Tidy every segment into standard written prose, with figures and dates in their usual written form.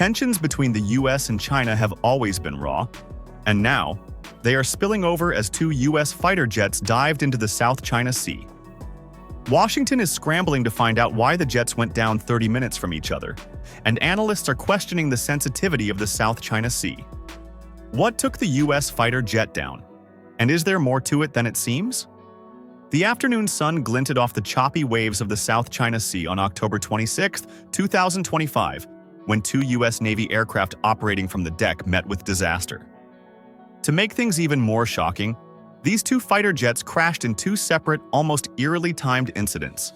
Tensions between the US and China have always been raw, and now they are spilling over as two US fighter jets dived into the South China Sea. Washington is scrambling to find out why the jets went down 30 minutes from each other, and analysts are questioning the sensitivity of the South China Sea. What took the US fighter jet down? And is there more to it than it seems? The afternoon sun glinted off the choppy waves of the South China Sea on October 26, 2025, when two US Navy aircraft operating from the deck met with disaster. To make things even more shocking, these two fighter jets crashed in two separate, almost eerily timed incidents.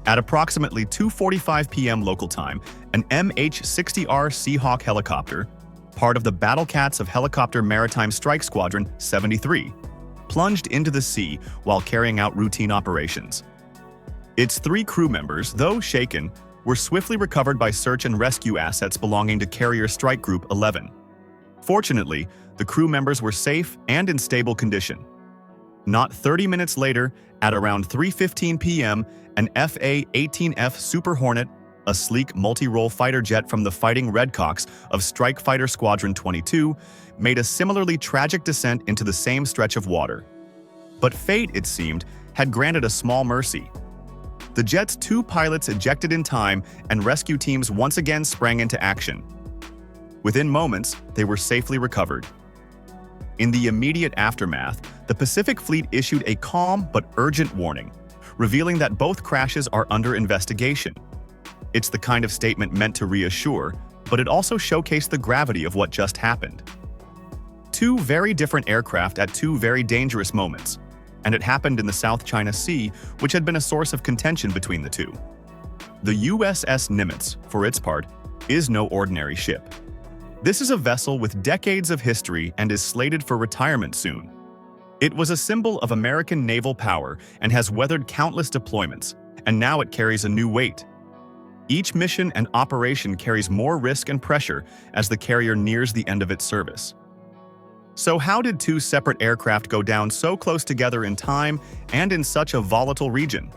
At approximately 2:45 p.m. local time, an MH-60R Seahawk helicopter, part of the Battle Cats of Helicopter Maritime Strike Squadron 73, plunged into the sea while carrying out routine operations. Its three crew members, though shaken, were swiftly recovered by search and rescue assets belonging to Carrier Strike Group 11. Fortunately, the crew members were safe and in stable condition. Not 30 minutes later, at around 3:15 p.m., an FA-18F Super Hornet, a sleek multi-role fighter jet from the Fighting Redcocks of Strike Fighter Squadron 22, made a similarly tragic descent into the same stretch of water. But fate, it seemed, had granted a small mercy. The jet's two pilots ejected in time, and rescue teams once again sprang into action. Within moments, they were safely recovered. In the immediate aftermath, the Pacific Fleet issued a calm but urgent warning, revealing that both crashes are under investigation. It's the kind of statement meant to reassure, but it also showcased the gravity of what just happened. Two very different aircraft at two very dangerous moments, and it happened in the South China Sea, which had been a source of contention between the two. The USS Nimitz, for its part, is no ordinary ship. This is a vessel with decades of history and is slated for retirement soon. It was a symbol of American naval power and has weathered countless deployments, and now it carries a new weight. Each mission and operation carries more risk and pressure as the carrier nears the end of its service. So how did two separate aircraft go down so close together in time and in such a volatile region?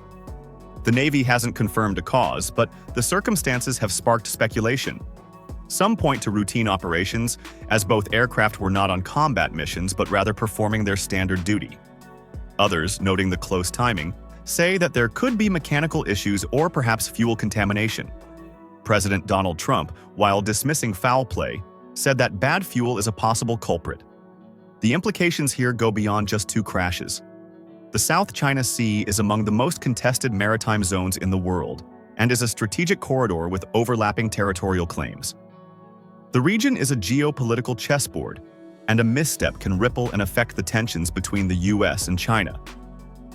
The Navy hasn't confirmed a cause, but the circumstances have sparked speculation. Some point to routine operations, as both aircraft were not on combat missions but rather performing their standard duty. Others, noting the close timing, say that there could be mechanical issues or perhaps fuel contamination. President Donald Trump, while dismissing foul play, said that bad fuel is a possible culprit. The implications here go beyond just two crashes. The South China Sea is among the most contested maritime zones in the world and is a strategic corridor with overlapping territorial claims. The region is a geopolitical chessboard, and a misstep can ripple and affect the tensions between the US and China.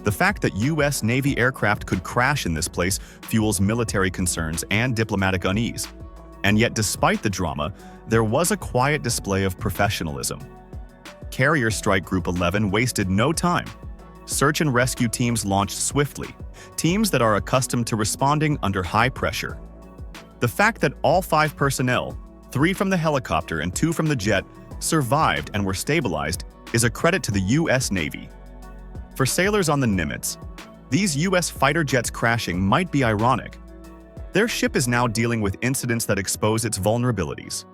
The fact that US Navy aircraft could crash in this place fuels military concerns and diplomatic unease. And yet, despite the drama, there was a quiet display of professionalism. Carrier Strike Group 11 wasted no time. Search and rescue teams launched swiftly, teams that are accustomed to responding under high pressure. The fact that all 5 personnel, 3 from the helicopter and 2 from the jet, survived and were stabilized is a credit to the US Navy. For sailors on the Nimitz, these US fighter jets crashing might be ironic. Their ship is now dealing with incidents that expose its vulnerabilities.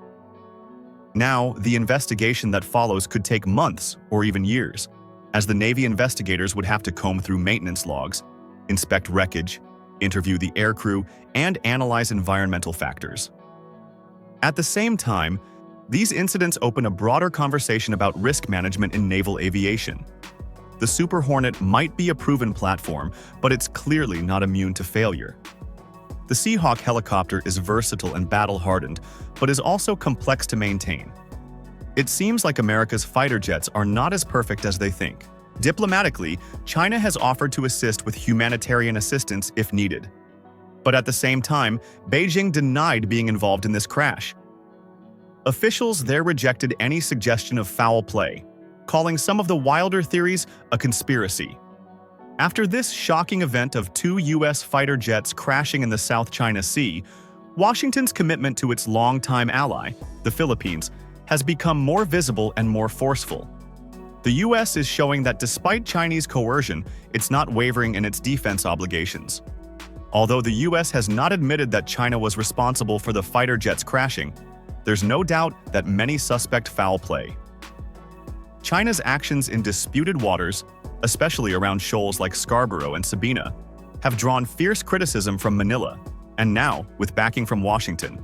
Now, the investigation that follows could take months or even years, as the Navy investigators would have to comb through maintenance logs, inspect wreckage, interview the aircrew, and analyze environmental factors. At the same time, these incidents open a broader conversation about risk management in naval aviation. The Super Hornet might be a proven platform, but it's clearly not immune to failure. The Seahawk helicopter is versatile and battle-hardened, but is also complex to maintain. It seems like America's fighter jets are not as perfect as they think. Diplomatically, China has offered to assist with humanitarian assistance if needed. But at the same time, Beijing denied being involved in this crash. Officials there rejected any suggestion of foul play, calling some of the wilder theories a conspiracy. After this shocking event of 2 US fighter jets crashing in the South China Sea, Washington's commitment to its longtime ally, the Philippines, has become more visible and more forceful. The US is showing that despite Chinese coercion, it's not wavering in its defense obligations. Although the US has not admitted that China was responsible for the fighter jets crashing, there's no doubt that many suspect foul play. China's actions in disputed waters, especially around shoals like Scarborough and Sabina, have drawn fierce criticism from Manila, and now with backing from Washington.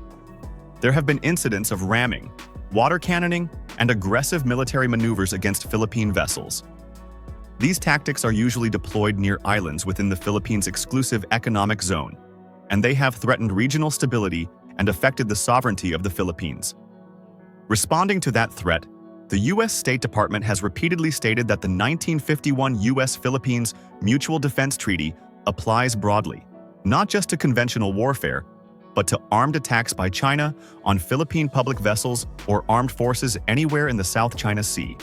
There have been incidents of ramming, water cannoning, and aggressive military maneuvers against Philippine vessels. These tactics are usually deployed near islands within the Philippines' exclusive economic zone, and they have threatened regional stability and affected the sovereignty of the Philippines. Responding to that threat, the U.S. State Department has repeatedly stated that the 1951 U.S.-Philippines Mutual Defense Treaty applies broadly, not just to conventional warfare, but to armed attacks by China on Philippine public vessels or armed forces anywhere in the South China Sea.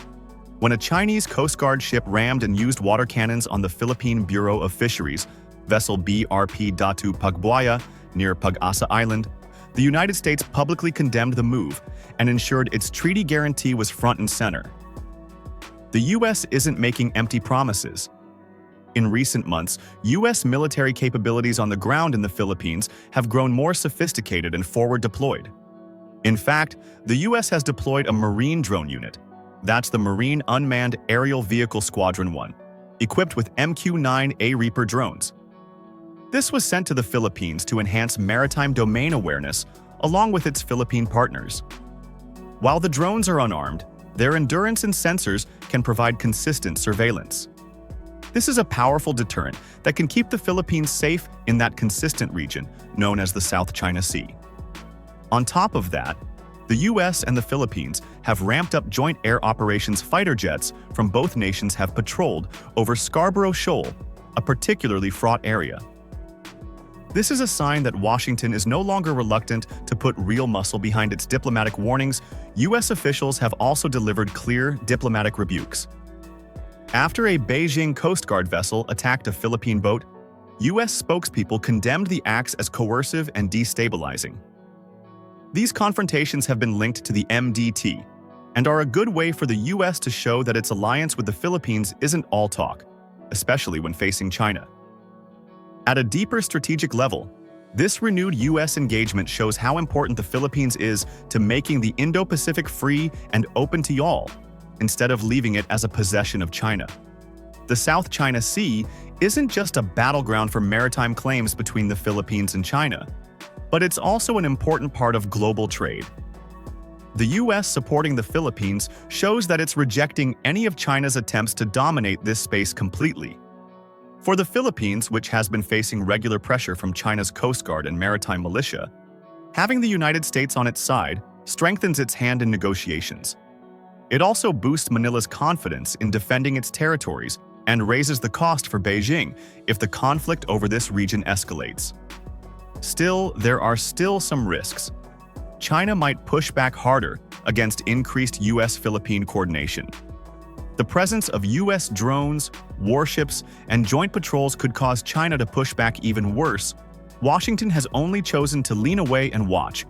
When a Chinese Coast Guard ship rammed and used water cannons on the Philippine Bureau of Fisheries, vessel BRP Datu Pagbuaya, near Pag-asa Island, the United States publicly condemned the move and ensured its treaty guarantee was front and center. The U.S. isn't making empty promises. In recent months, U.S. military capabilities on the ground in the Philippines have grown more sophisticated and forward-deployed. In fact, the U.S. has deployed a Marine drone unit. That's the Marine Unmanned Aerial Vehicle Squadron 1, equipped with MQ-9A Reaper drones. This was sent to the Philippines to enhance maritime domain awareness along with its Philippine partners. While the drones are unarmed, their endurance and sensors can provide consistent surveillance. This is a powerful deterrent that can keep the Philippines safe in that consistent region known as the South China Sea. On top of that, the U.S. and the Philippines have ramped up joint air operations. Fighter jets from both nations have patrolled over Scarborough Shoal, a particularly fraught area. This is a sign that Washington is no longer reluctant to put real muscle behind its diplomatic warnings. U.S. officials have also delivered clear diplomatic rebukes. After a Beijing Coast Guard vessel attacked a Philippine boat, U.S. spokespeople condemned the acts as coercive and destabilizing. These confrontations have been linked to the MDT and are a good way for the U.S. to show that its alliance with the Philippines isn't all talk, especially when facing China. At a deeper strategic level, this renewed U.S. engagement shows how important the Philippines is to making the Indo-Pacific free and open to all, instead of leaving it as a possession of China. The South China Sea isn't just a battleground for maritime claims between the Philippines and China, but it's also an important part of global trade. The U.S. supporting the Philippines shows that it's rejecting any of China's attempts to dominate this space completely. For the Philippines, which has been facing regular pressure from China's Coast Guard and maritime militia, having the United States on its side strengthens its hand in negotiations. It also boosts Manila's confidence in defending its territories and raises the cost for Beijing if the conflict over this region escalates. Still, there are some risks. China might push back harder against increased U.S.-Philippine coordination. The presence of U.S. drones, warships, and joint patrols could cause China to push back even worse. Washington has only chosen to lean away and watch,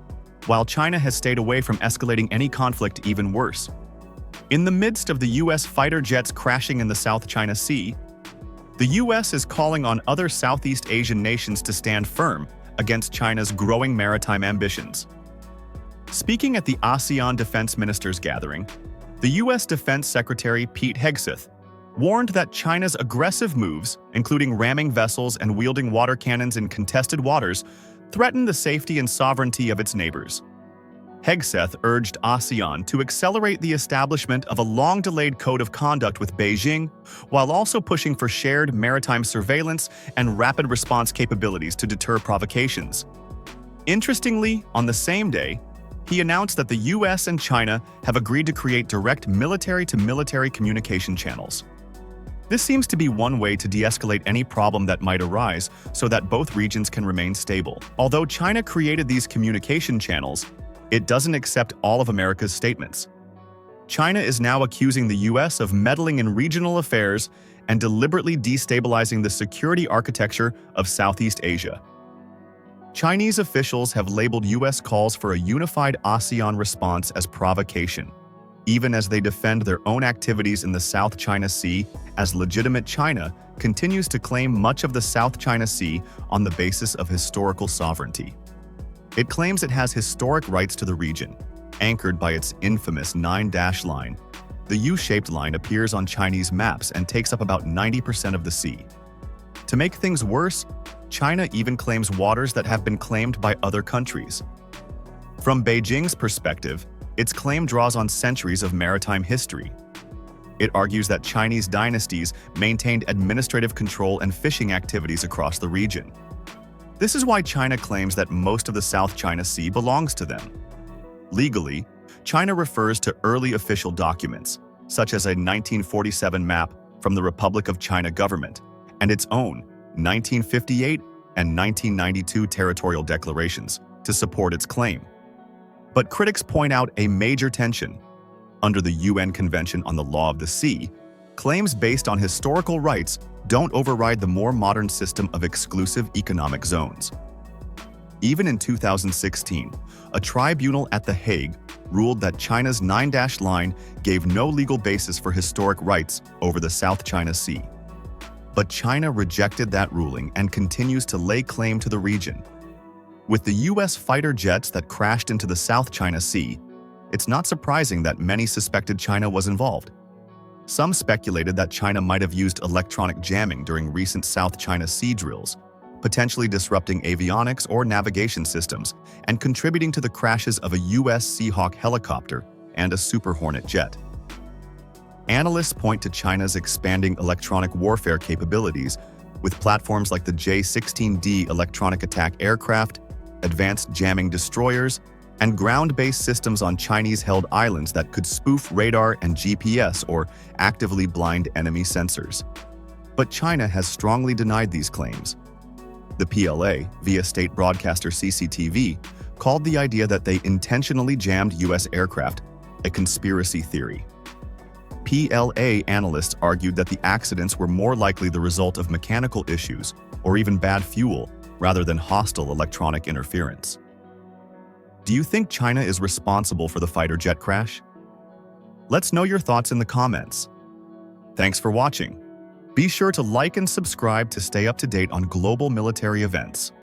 while China has stayed away from escalating any conflict even worse. In the midst of the U.S. fighter jets crashing in the South China Sea, the U.S. is calling on other Southeast Asian nations to stand firm against China's growing maritime ambitions. Speaking at the ASEAN Defense Ministers Gathering, the U.S. Defense Secretary Pete Hegseth warned that China's aggressive moves, including ramming vessels and wielding water cannons in contested waters, threaten the safety and sovereignty of its neighbors. Hegseth urged ASEAN to accelerate the establishment of a long-delayed code of conduct with Beijing, while also pushing for shared maritime surveillance and rapid response capabilities to deter provocations. Interestingly, on the same day, he announced that the U.S. and China have agreed to create direct military-to-military communication channels. This seems to be one way to de-escalate any problem that might arise so that both regions can remain stable. Although China created these communication channels, it doesn't accept all of America's statements. China is now accusing the U.S. of meddling in regional affairs and deliberately destabilizing the security architecture of Southeast Asia. Chinese officials have labeled U.S. calls for a unified ASEAN response as provocation, even as they defend their own activities in the South China Sea as legitimate. China continues to claim much of the South China Sea on the basis of historical sovereignty. It claims it has historic rights to the region, Anchored by its infamous 9-dash line, the U-shaped line appears on Chinese maps and takes up about 90% of the sea. To make things worse, China even claims waters that have been claimed by other countries. From Beijing's perspective, its claim draws on centuries of maritime history. It argues that Chinese dynasties maintained administrative control and fishing activities across the region. This is why China claims that most of the South China Sea belongs to them. Legally, China refers to early official documents, such as a 1947 map from the Republic of China government and its own 1958 and 1992 territorial declarations to support its claim. But critics point out a major tension. Under the UN Convention on the Law of the Sea, claims based on historical rights don't override the more modern system of exclusive economic zones. Even in 2016, a tribunal at The Hague ruled that China's 9-dash line gave no legal basis for historic rights over the South China Sea. But China rejected that ruling and continues to lay claim to the region. With the US fighter jets that crashed into the South China Sea, it's not surprising that many suspected China was involved. Some speculated that China might have used electronic jamming during recent South China Sea drills, potentially disrupting avionics or navigation systems and contributing to the crashes of a US Seahawk helicopter and a Super Hornet jet. Analysts point to China's expanding electronic warfare capabilities with platforms like the J-16D electronic attack aircraft, advanced jamming destroyers, and ground-based systems on Chinese-held islands that could spoof radar and GPS or actively blind enemy sensors. But China has strongly denied these claims. The PLA, via state broadcaster CCTV, called the idea that they intentionally jammed US aircraft a conspiracy theory. PLA analysts argued that the accidents were more likely the result of mechanical issues or even bad fuel rather than hostile electronic interference. Do you think China is responsible for the fighter jet crash? Let's know your thoughts in the comments. Thanks for watching. Be sure to like and subscribe to stay up to date on global military events.